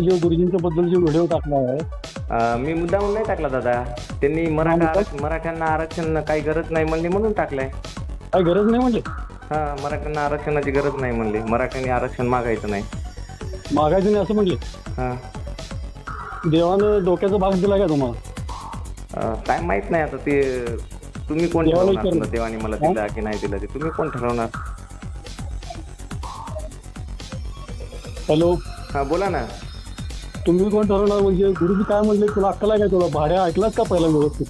जो गुरुजींच्या बद्दल जो व्हिडिओ टाकला आहे. मी मुद्दामून नाही टाकला दादा. त्यांनी मराठ्यांना आरक्षण काही गरज नाही म्हणली म्हणून टाकलंय. काही गरज नाही म्हणजे मराठ्यांना आरक्षणाची गरज नाही म्हणली. मराठ्यांनी आरक्षण मागायचं नाही. मागायचं नाही असं म्हणले. देवानं डोक्याचा भाग दिला का तुम्हाला? काय माहित नाही आता ते तुम्ही कोण ठरवणार. देवाने मला दिला की नाही दिला ते तुम्ही कोण ठरवणार. हॅलो, बोला ना. तुम्ही कोण ठरवणार म्हणजे गुरुजी काय म्हणले तुला अक्कल आहे का? तुला भाड्या ऐकलास का पहिला व्यवस्थित?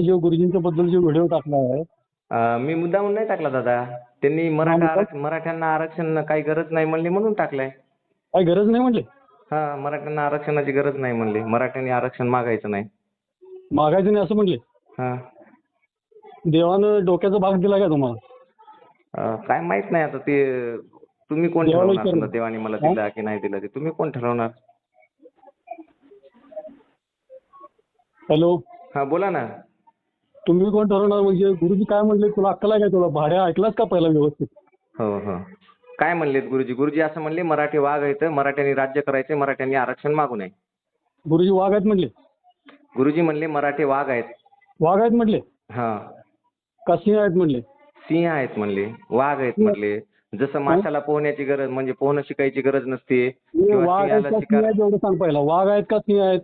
जो गुरुजींच्या बद्दल जो व्हिडिओ टाकला आहे. मी मुद्दामून नाही टाकला दादा. त्यांनी मराठ्यांना आरक्षण काही गरज नाही म्हणली म्हणून टाकलंय. काही गरज नाही म्हणले. मराठ्यांना आरक्षणाची गरज नाही म्हणली. मराठ्यांनी आरक्षण मागायचं नाही. मागायचं नाही असं म्हणले. देवानं डोक्याचा भाग दिला का तुम्हाला? काय माहित नाही आता ते तुम्ही कोण ठरवणार. देवाने मला दिला की नाही दिला ते तुम्ही कोण ठरवणार. हॅलो, बोला ना. तुम्ही कोण ठरवणार म्हणजे गुरुजी काय म्हणले तुला अक्कल आहे का? तुला भाड्या ऐकलास का पहिला व्यवस्थित? काय म्हणलेत गुरुजी? गुरुजी असं म्हणले मराठी वाघ आहेत, मराठ्यांनी राज्य करायचे, मराठ्यांनी आरक्षण मागू नये. गुरुजी वाघ आहेत म्हणले. गुरुजी म्हणले मराठी वाघ आहेत. वाघ आहेत म्हटले. का सिंह आहेत म्हणले? सिंह आहेत म्हणले. वाघ आहेत म्हणले. जसं माशाला पोहण्याची गरज म्हणजे पोहणं शिकायची गरज नसते. वाघ आहेत का सिंह आहेत एवढं सांग पहिला. वाघ आहेत का सिंह आहेत?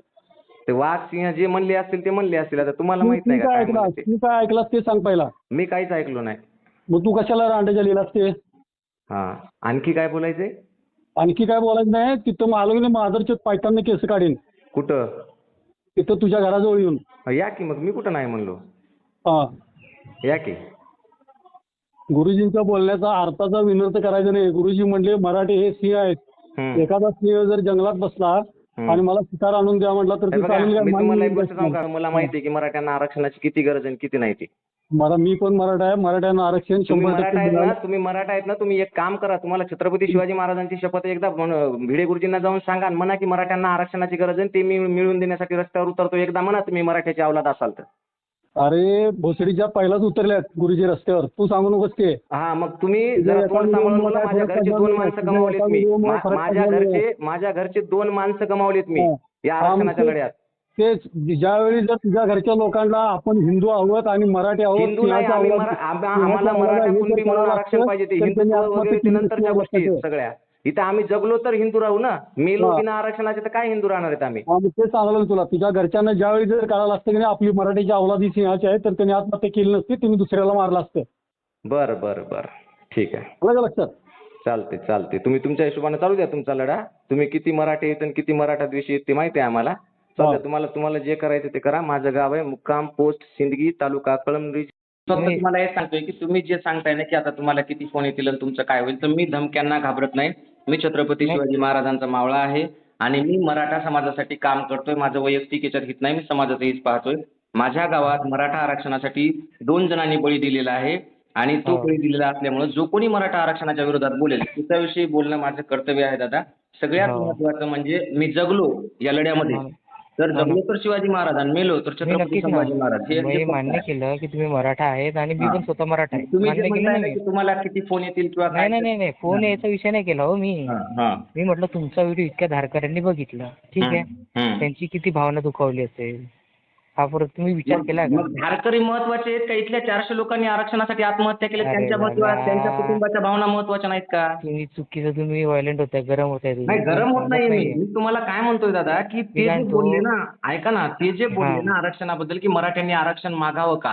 ते वाघ सिंह जे म्हणले असतील ते म्हणले असतील. आता तुम्हाला माहित नाही का? तू काय ऐकलास ते सांग पहिला. मी काहीच ऐकलो नाही. मग तू कशाला रांडेच्या लिहिलास ते? आणखी काय बोलायचंय? आणखी काय बोलायचं नाही. तिथं मालवणी माधरच्या पायतांना केस काढीन. कुठं? तिथं तुझ्या घराजवळ येऊन. या की मग. मी कुठं नाही म्हणलो. या की. गुरुजींच्या बोलण्याचा अर्थाचा विनर्थ करायचा नाही. गुरुजी म्हणले मराठी हे सिंह आहेत. एखादा सिंह जर जंगलात बसला आणि मला शिकार आणून द्या म्हटला तर मला माहिती आहे की मराठ्यांना आरक्षणाची किती गरज आहे किती नाही ती. मी पण मराठा आहे. मराठ्यांना आरक्षण 100% तुम्ही मराठा आहेत ना. तुम्ही एक काम करा. तुम्हाला छत्रपती शिवाजी महाराजांची शपथ एकदा भिडे गुरुजींना जाऊन सांगा म्हणा की मराठ्यांना आरक्षणाची गरज आहे. ते मी मिळवून देण्यासाठी रस्त्यावर उतरतो. एकदा म्हणा तुम्ही मराठ्याची अवलाद असाल तर. अरे भोसडीच्या पहिलाच उतरल्यात गुरुजी रस्त्यावर. तू सांगू नकोस ते. मग तुम्ही जरा तोंड सांभाळून बोला. माझ्या घरचे 2 माणसं गमावलीत मी. माझ्या घरचे 2 माणसं गमावलीत मी या आरक्षणाच्या लढ्यात. तेच ज्यावेळी जर तुझ्या घरच्या लोकांना आपण हिंदू आहोत आणि मराठी आहोत. हिंदू नाही आम्हाला मराठा कुणबी म्हणून आरक्षण पाहिजे. ते हिंदुत्व वगैरे ते नंतरच्या गोष्टी सगळ्या. इथं आम्ही जगलो तर हिंदू राहू ना. मेलो बिना आरक्षणाचे तर काय हिंदू राहणार आहेत आम्ही. ते सांगलं तुला. तुझ्या घरच्यांना ज्यावेळी जर कळालं असतं की आपली मराठीची अवलादी सिंहाची आहे तर त्यांनी आत्महत्या केली नसती. तुम्ही दुसऱ्याला मारलं असतं. बरं ठीक आहे. आलं का लक्षात? चालते. तुम्ही तुमच्या हिशोबाने चालू द्या तुमचा लढा. तुम्ही किती मराठी आहेत आणि किती मराठा द्वेषी आहेत ते माहिती आहे आम्हाला. तुम्हाला जे करायचं ते करा. माझं गाव आहे मुक्काम पोस्ट सिंदगी तालुका कळमनुरी. तुम्हाला हे सांगतोय की तुम्ही जे सांगताय ना की आता तुम्हाला किती फोन येतील आणि तुमचं काय होईल तर मी धमक्यांना घाबरत नाही. मी छत्रपती शिवाजी महाराजांचा मावळा आहे आणि मी मराठा समाजासाठी काम करतोय. माझं वैयक्तिक याच्यात हित नाही. मी समाजाचं हित पाहतोय. माझ्या गावात मराठा आरक्षणासाठी 2 जणांनी बळी दिलेला आहे आणि तो बळी दिलेला असल्यामुळे जो कोणी मराठा आरक्षणाच्या विरोधात बोलेल त्याच्याविषयी बोलणं माझं कर्तव्य आहे दादा. सगळ्यात महत्वाचं म्हणजे मी जगलो या लढ्यामध्ये. जर जगलो तर शिवाजी महाराज, मेलो तर छत्रपती संभाजी महाराज. हे मान्य केलं की तुम्ही मराठा आहेत आणि मी पण स्वतः मराठा आहे. मान्य केलं ना. तुम्हाला किती फोन येतील किंवा नाही फोन याचा विषय नाही केला हो मी. मी म्हटलं तुमचा व्हिडिओ इतक्या धारकऱ्यांनी बघितला. ठीक आहे. त्यांची किती भावना दुखावली असेल हा परत तुम्ही विचार केला का? धारकरी महत्वाचे आहेत का? इथल्या 400 लोकांनी आरक्षणासाठी आत्महत्या केल्या त्यांच्या कुटुंबाच्या भावना महत्वाच्या नाहीत का? तुम्ही चुकीचं तुम्ही व्हायलेंट होत्या गरम होत्या. नाही गरम होत नाही मी तुम्हाला काय म्हणतोय दादा की ते जे बोलले ना ऐका ना ते जे बोलले ना आरक्षणाबद्दल की मराठ्यांनी आरक्षण मागावं का?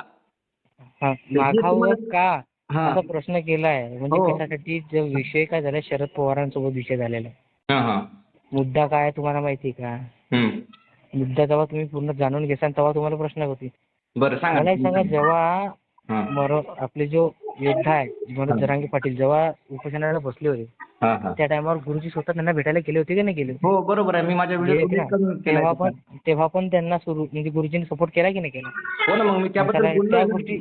मागावं का असा प्रश्न केलाय. म्हणजे त्याच्यासाठी जो विषय काय झाला शरद पवारांसोबत विषय झालेला. मुद्दा काय तुम्हाला माहिती का? मुद्दा जेव्हा तुम्ही पूर्ण जाणून घेसाल तेव्हा तुम्हाला प्रश्न होतील. बरं मला एक सांगा जेव्हा आपले जो योद्धा आहे मनोज जरांगे पाटील जेव्हा उपोषणाला बसले होते त्या टायमावर गुरुजी स्वतः त्यांना भेटायला गेले होते की नाही गेले? हो बरोबर आहे. मी माझ्या व्हिडिओ तेव्हा पण त्यांना म्हणजे गुरुजींनी सपोर्ट केला की नाही केला? हो ना. मग मी त्या गोष्टी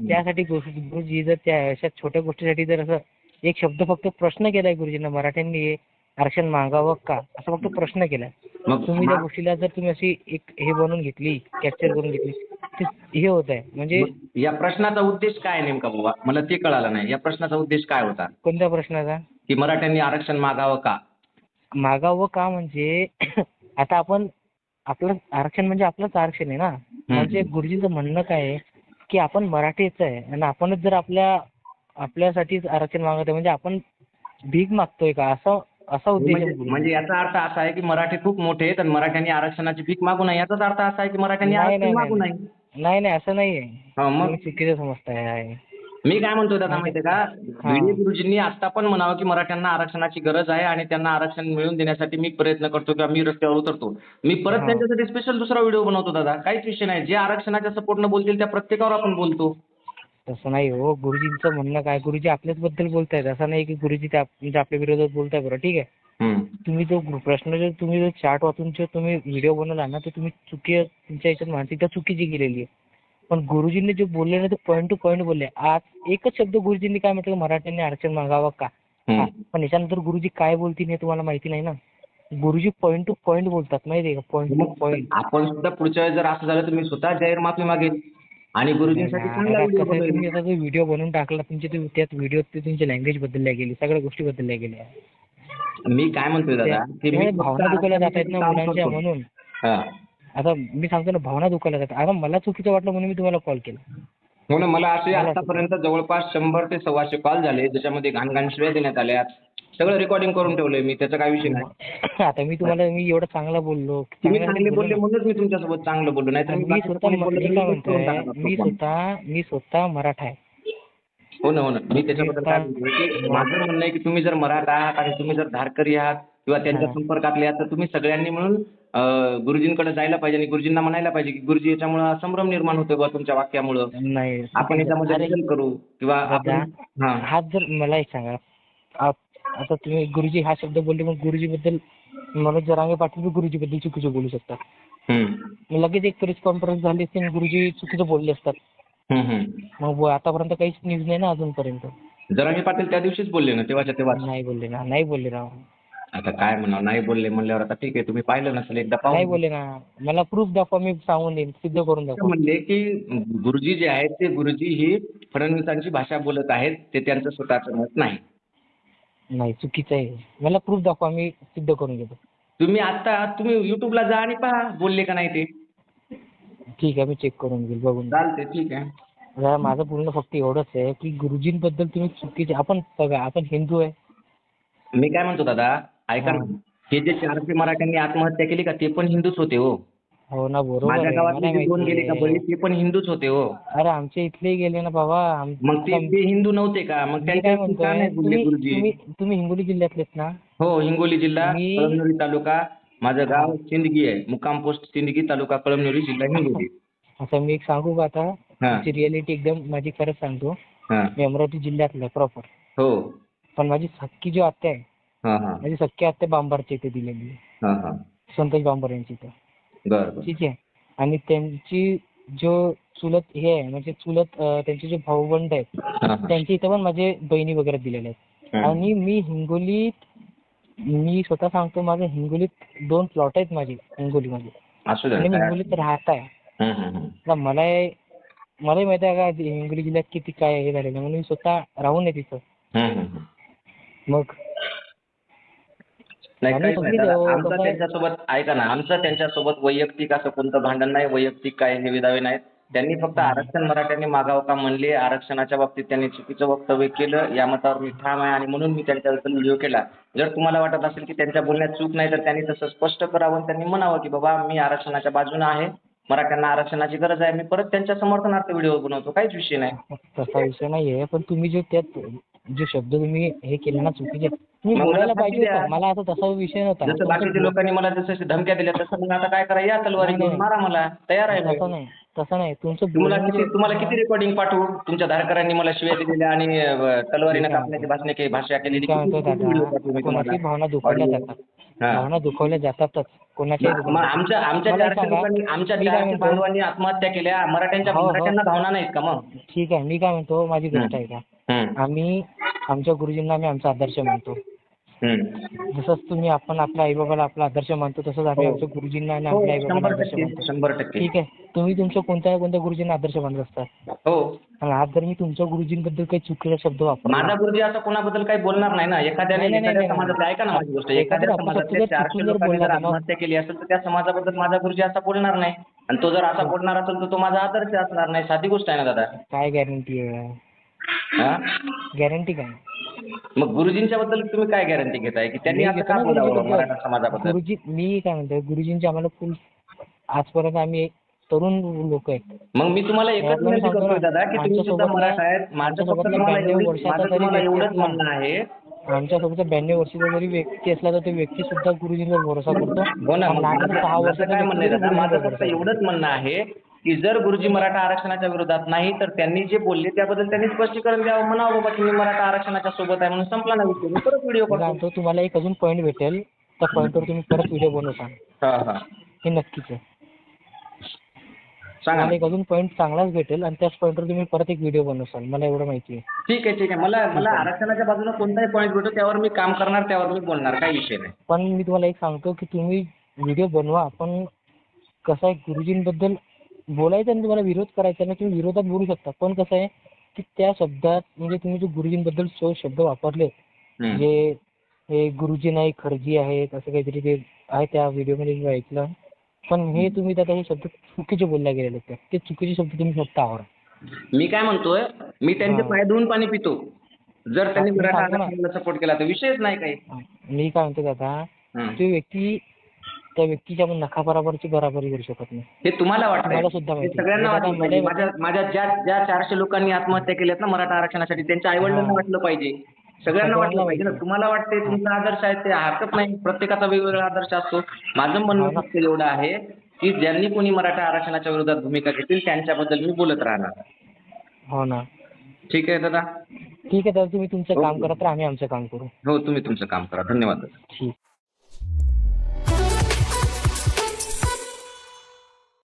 त्यासाठी गुरुजी जर त्या अशा छोट्या गोष्टीसाठी जर असं एक शब्द फक्त प्रश्न केलाय गुरुजींना मराठ्यांनी आरक्षण मागावं का असं फक्त प्रश्न केलाय. मग तुम्ही त्या गोष्टीला जर तुम्ही अशी एक हे बनवून घेतली कॅप्चर करून घेतली ते हे होत आहे. म्हणजे या प्रश्नाचा उद्देश काय नेमका बाबा मला ते कळालं नाही. या प्रश्नाचा उद्देश काय होता? कोणत्या प्रश्नाचा? की मराठ्यांनी आरक्षण मागावं का? मागावं का म्हणजे आता आपण आपलं आरक्षण म्हणजे आपलंच आरक्षण आहे ना. म्हणजे गुरुजींचं म्हणणं काय आहे की आपण मराठीच आहे आणि आपणच जर आपल्यासाठीच आरक्षण मागत आहे म्हणजे आपण भीक मागतोय का असं असा उद्देश आहे म्हणजे गुरुजींचा. याचा अर्थ असा आहे की मराठी खूप मोठे आहेत आणि मराठ्यांनी आरक्षणाची भीक मागू नये, याचाच अर्थ असा आहे की मराठ्यांनी नाही आरक्षण नाही नाही मागू नाही नये. नाही नाही असं नाहीये. हा, मग तुम्ही चुकीचं समजताय आहे. मी काय म्हणतोय दादा म्हणजे माहितीये का, हा भिडे गुरुजींनी आता पण म्हणावं की मराठ्यांना आरक्षणाची गरज आहे आणि त्यांना आरक्षण मिळवून देण्यासाठी मी प्रयत्न करतो किंवा मी रस्त्यावर उतरतो. मी परत हा त्यांच्यासाठी स्पेशल दुसरा व्हिडिओ बनवतो दादा, काहीच विषय नाही. जे आरक्षणाच्या सपोर्टनं बोलतील त्या प्रत्येकावर आपण बोलतो. तसं नाही हो. गुरुजींचं म्हणणं काय, गुरुजी आपल्याच बद्दल बोलतायत. असं नाही की गुरुजी म्हणजे आपल्या विरोधात बोलताय. बरं ठीक आहे. हम्म. तुम्ही जो प्रश्न जो तुम्ही जो चार्ट वाचून जो तुम्ही व्हिडिओ बनवला ना तो तुम्ही तुमच्या याच्यात मानसिकता चुकीची केलेली आहे. पण गुरुजींनी जे बोलले ना ते पॉईंट टू पॉईंट बोलले. आज एकच शब्द गुरुजींनी काय म्हटलं, मराठ्यांनी आरक्षण मागावं का. हा, पण याच्यानंतर गुरुजी काय बोलतील हे तुम्हाला माहिती नाही ना. गुरुजी पॉईंट टू पॉईंट बोलतात माहिती आहे का, पॉईंट टू मग पॉईंट. आपण सुद्धा पुढच्या वेळेस जर असं झालं तर मी स्वतः जाहीर माफी मागेन आणि नाही गुरुजींसाठी ना, चांगला आता व्हिडिओ कसं आहे, बनवेन. तुम्ही आता जो व्हिडिओ बनवून टाकला त्यात व्हिडिओ तुमची लँग्वेज बदलल्या गेली, सगळ्या गोष्टी बदलल्या गेल्या. मी काय म्हणतोय दादा की मी फक्त भावना दुखायला जात आहेत आरक्षणासाठी ना काम मुलांच्या करतो. म्हणून. हा. आता मी सांगतो ना, भावना दुखायला जातात. आता मला चुकीचं वाटलं म्हणून मी तुम्हाला कॉल केला. हो ना, मला असे मला आतापर्यंत जवळपास 100 ते 125 कॉल झाले, ज्याच्यामध्ये घाण शिव्या देण्यात आल्या. सगळं रेकॉर्डिंग करून ठेवलंय मी, त्याचा काय विषय नाही. आता मी एवढं चांगलं बोललो, तुम्ही चांगल्यासाठी चांगले बोललो बोलले ना. म्हणूनच मी तुमच्यासोबत चांगलं बोललो, नाहीतर मी आणि बाकीचं कोणी बोललं तर मी काय मी करून म्हणतोय, टाकत असतो फोन. मी स्वतः मराठा आहे. हो ना, हो ना. मी त्याच्याबद्दल काय स्वतः म्हणतोय की मग माझं म्हणणं आहे की तुम्ही जर मराठा आहात आणि तुम्ही जर धारकरी आहात किंवा त्यांच्या हा. संपर्कातले आहात तर तुम्ही सगळ्यांनी मिळून गुरुजींकडे जायला पाहिजे आणि गुरुजींना म्हणायला पाहिजे की गुरुजी याच्यामुळे संभ्रम निर्माण होतोय बा तुमच्या वाक्यामुळं. नाही आपण याच्यामध्ये अरे बदल करू किंवा दादा, आपण हा. हा जर मला एक सांगा, आता तुम्ही गुरुजी हा शब्द बोलले, मग गुरुजी बद्दल मनोज जरांगे पाटील बी गुरुजी बद्दल चुकीचं बोलू शकतात. मग लगेच एक प्रेस कॉन्फरन्स झाली असते आणि गुरुजी चुकीचं बोलले असतात. मग आतापर्यंत काहीच न्यूज नाही ना अजूनपर्यंत. जरांगे पाटील त्या दिवशीच बोलले ना, तेव्हाच्या तेव्हाच. नाही बोलले ना. आता काय म्हणावं, नाही बोलले म्हणल्यावर आता ठीक आहे, तुम्ही पाहिलं नसेल एकदा नाही पाहून. बोलले ना. मला प्रूफ दाखवा, मी सांगून देईन, सिद्ध करून दाखवा. म्हणले की गुरुजी जे आहेत ते गुरुजी ही फडणवीसांची भाषा बोलत आहेत, ते त्यांचं स्वतःचं मत नाही. नाही, चुकीचं आहे. मला प्रूफ दाखवा, मी सिद्ध करून घेतो. तुम्ही युट्यूबला जा आणि पहा बोलले का नाही ते. ठीक आहे, मी चेक करून घेईल, बघून. चालते, ठीक आहे. जरा माझं पूर्ण फक्त एवढंच आहे की गुरुजींबद्दल तुम्ही चुकीचे, आपण बघा, आपण हिंदू आहे. मी काय म्हणतो दादा, ऐका ना, हे जे 400 मराठ्यांनी आत्महत्या केली का ते पण हिंदूच होते हो. हो ना, बरोबर माझ्या आहे, गावातले मला जे 2 माहिती गेले का बळी आहे. ते पण हिंदूच होते हो. अरे आमच्या इथले गेले ना बाबा. मग ते हिंदू नव्हते का, मग मी त्यांच्या काय का म्हणतोय, नाही बोलले गुरुजी. तुम्ही हिंगोली जिल्ह्यातलेत ना. हो, हिंगोली जिल्हा, मी कळमनुरी तालुका, माझं गाव सिंदगी आहे, मुक्काम पोस्ट सिंदगी, तालुका कळमनुरी, जिल्हा हिंगोली. आता मी एक सांगू का, आता हा. तुमची रियालिटी एकदम माझी खरंच सांगतो. हा. मी अमरावती जिल्ह्यातला प्रॉपर. हो. पण माझी सख्खी जी आत्या आहे, हा हा माझी सख्खी आत्या बांबारच्या इथे दिलेली आहे, हा हा. संतोष बांबर यांची इथं. बरं. ठीक आहे. आणि त्यांची जो चुलत हे आहे, म्हणजे त्यांचे जे भाऊबंद आहेत हा, हा. त्यांच्या इथं पण माझे बहिणी वगैरे दिलेल्या आहेत. आणि मी स्वतः सांगतो, माझं हिंगोलीत 2 प्लॉट आहेत माझे हिंगोलीमध्ये. असू द्या. आणि मी हिंगोलीत राहत आहे. आता मलाही माहिती आहे का हिंगोली जिल्ह्यात किती काय हे झालेलं, म्हणून मी स्वतः राहून आहे तिथं. मग नाही, आणि काही सगळी नाही दादा. कसं आमचं आहे, त्यांच्यासोबत ऐका ना, आमचं त्यांच्यासोबत वैयक्तिक असं कोणतं भांडण नाही, वैयक्तिक काय हे दावे नाहीत. त्यांनी फक्त आरक्षण मराठ्यांनी मागावं का म्हणले, आरक्षणाच्या बाबतीत त्यांनी चुकीचं वक्तव्य केलं, या मतावर मी ठाम आहे आणि म्हणून मी त्यांच्याबद्दल व्हिडिओ केला. जर तुम्हाला वाटत असेल की त्यांच्या बोलण्यात चूक नाही तर त्यांनी तसं स्पष्ट करावं आणि त्यांनी म्हणावं की बाबा मी आरक्षणाच्या बाजूने आहे, मराठ्यांना आरक्षणाची गरज आहे, मी परत त्यांच्या समर्थनार्थ व्हिडिओ बनवतो, काहीच विषय नाही. तसा विषय नाहीये. पण तुम्ही त्यात जो शब्द तुम्ही हे केले ना चुकीचे, तुम्ही मग मला बोलायला फाशी पाहिजे द्या. होतं. मला आता तसा विषय नव्हता. जसं बाकीच्या लोकांनी मला जसं धमक्या दिल्या तसं मग आता काय करा, या तलवारी नाही, घेऊन मारा मला, तयार आहे मी. तसं नाही. तुमचं तुम्हाला किती रेकॉर्डिंग पाठवू, तुमच्या धारकऱ्यांनी मला शिव्या दिलेल्या आणि तलवारीने कापण्याची भाषा केलेली, काय म्हणतो किती व्हिडिओ दादा, पाठवू मी कोणाची भावना तुम्हाला? दुखावल्या ऑडिओ. जातात. हा. भावना दुखावल्या जातातच. कोणाच्याही मग दुखावल्या आमच्या मला एक 400 सांगा, लोकांनी, आमच्या मी काय 400 म्हणतो, बांधवांनी आत्महत्या केल्या, हो. मराठ्यांना भावना नाहीत का मग? ठीक आहे, मी काय म्हणतो, माझी गोष्ट आहे का, आम्ही आमच्या गुरुजींना आम्ही आमचा आदर्श मानतो. जसंच तुम्ही आपण आपल्या आईबाबाला आपला आदर्श मानतो तसंच आम्ही हो. आमच्या गुरुजींना आणि हो, आपल्या आईबाबाला आदर्श 100% मानतो. 100%. ठीक आहे. तुम्ही तुमच्या कोणत्या गुरुजींना आदर्श मानत असता? हो. आणि आज जर मी तुमच्या गुरुजींबद्दल काही चुकीचा शब्द वापरला, माझा गुरुजी असं कोणाबद्दल काही बोलणार नाही ना. एखाद्याने नाही, नाही, एखाद्या नाही, नाही, समाजातल्या, ऐका ना माझी गोष्ट, एखाद्या एखाद्या अपशब्द समाजातले जर 400 चुकून जर लोकांनी बोलला जर तर मग आत्महत्या केली असेल तर त्या समाजाबद्दल माझा गुरुजी असा बोलणार नाही. आणि तो जर असा बोलणार असेल तर तो माझा आदर्श असणार नाही. साधी गोष्ट आहे ना दादा. काय गॅरंटी आहे? हा? गॅरंटी काय? मग गुरुजींच्या बद्दल तुम्ही काय गॅरंटी घेताय की त्यांनी मी असं घेतो का ना बोलावं मराठा गुरुजीबद्दल. समाजाबद्दल? गुरुजी मी काय म्हणतो, गुरुजींचे आम्हाला फुल आजपर्यंत आम्ही तरुण लोक आहेत. मग मी तुम्हाला एकच त्यातलं मी विनंती सांगतो करतोय ना, दादा की तुम्ही सुद्धा मराठा आहेत. माझं फक्त तुम्हाला 92 वर्षाचा माझं जरी तुम्हाला व्यक्ती एवढंच असला, म्हणणं आहे. आमच्यासोबतचा 92 वर्षाचा जरी व्यक्ती असला तर तो व्यक्ती सुद्धा गुरुजींवर भरोसा करतो. हो ना. आणि मग नाहीतर 6 माझं वर्षाचा काय व्यक्ती म्हणणं आहे तरी दादा, माझं गुरुजींवर फक्त भरोसा एवढंच करतो. म्हणणं आहे की जर गुरुजी मराठा आरक्षणाच्या विरोधात नाही तर त्यांनी जे बोलले त्याबद्दल त्यांनी स्पष्टीकरण द्यावं, म्हणावं बाबा की मी मराठा आरक्षणाच्या सोबत आहे म्हणून संपला ना विषय. मी परत व्हिडिओ मी काय करतो. म्हणतो, तुम्हाला एक अजून पॉईंट भेटेल, त्या पॉईंटवर तुम्ही परत व्हिडिओ बनवता, हा हा, हे नक्कीच आहे. सांगा तुम्हाला एक ना. अजून पॉईंट चांगलाच भेटेल आणि त्याच पॉईंटवर तुम्ही परत एक व्हिडिओ बनवसाल, मला एवढं माहिती आहे. ठीक आहे ठीक आहे. मला आरक्षणाच्या बाजूने कोणताही पॉईंट भेटो त्यावर मी काम करणार, त्यावर मी बोलणार, काही विषय नाही. पण मी तुम्हाला एक सांगतो की तुम्ही व्हिडिओ बनवा, पण कसं आहे, गुरुजींबद्दल बोलायचं आणि तुम्हाला विरोध करायचा नाही, तुम्ही विरोधात बोलू शकता. पण कसं आहे की त्या शब्दात म्हणजे तुम्ही जो गुरुजींबद्दल जो शब्द वापरले, जे हे गुरुजी नाही खरजी आहेत असं काहीतरी ते आहे त्या व्हिडिओमध्ये मी ऐकलं. पण हे तुम्ही त्यात हे शब्द चुकीचे बोलले गेलेले आहेत. ते चुकीचे शब्द तुम्ही फक्त आवरा. मी काय म्हणतोय, मी त्यांचे पाय धुवून पाणी पितो. जर त्यांनी मी मराठा सांगतो ना. आरक्षणाला सपोर्ट केला तर विषयच नाही काही. मी काय म्हणतो दादा, हं. तो व्यक्ती त्या व्यक्तीच्या आपण नखाबरोबरची बराबरी करू शकत नाही. हे तुम्हाला वाटतंय? मला सुद्धा हे माहिती. सगळ्यांना हे दादा वाटलं मला पाहिजे. माझ्या ज्या 400 लोकांनी आत्महत्या केल्यात ना मराठा आरक्षणासाठी, त्यांच्या आईवडिलांना वाटलं पाहिजे, सगळ्यांना वाटलं पाहिजे ना. तुम्हाला वाटते, तुमचा आदर्श आहे, ते हरकत नाही. प्रत्येकाचा वेगवेगळा आदर्श असतो. माझं म्हणणं फक्त एवढं आहे की ज्यांनी कोणी मराठा आरक्षणाच्या विरोधात भूमिका घेतली त्यांच्याबद्दल मी बोलत राहणार. हो ना. ठीक आहे दादा. ठीक आहे दादा, तुम्ही तुमचं काम करा तर आम्ही आमचं काम करू. हो, तुम्ही तुमचं काम करा. धन्यवाद. ठीक.